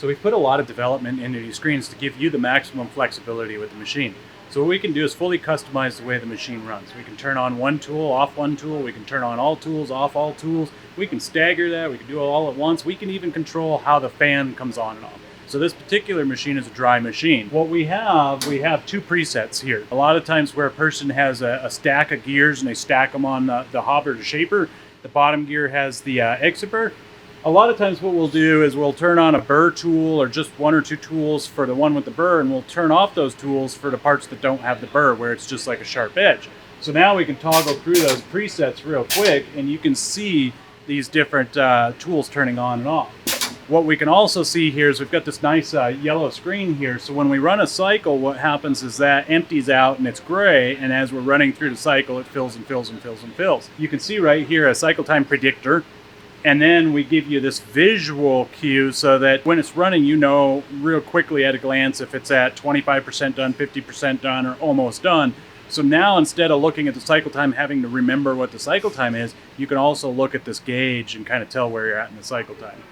So we've put a lot of development into these screens to give you the maximum flexibility with the machine. So what we can do is fully customize the way the machine runs. We can turn on one tool, off one tool. We can turn on all tools, off all tools. We can stagger that. We can do it all at once. We can even control how the fan comes on and off. So this particular machine is a dry machine. What we have two presets here. A lot of times where a person has a stack of gears and they stack them on the hob or the shaper, the bottom gear has the exit burr. A lot of times what we'll do is we'll turn on a burr tool or just one or two tools for the one with the burr, and we'll turn off those tools for the parts that don't have the burr, where it's just like a sharp edge. So now we can toggle through those presets real quick, and you can see these different tools turning on and off. What we can also see here is we've got this nice yellow screen here. So when we run a cycle, what happens is that empties out and it's gray. And as we're running through the cycle, it fills and fills and fills and fills. You can see right here a cycle time predictor. And then we give you this visual cue so that when it's running, you know real quickly at a glance if it's at 25% done, 50% done, or almost done. So now instead of looking at the cycle time, having to remember what the cycle time is, you can also look at this gauge and kind of tell where you're at in the cycle time.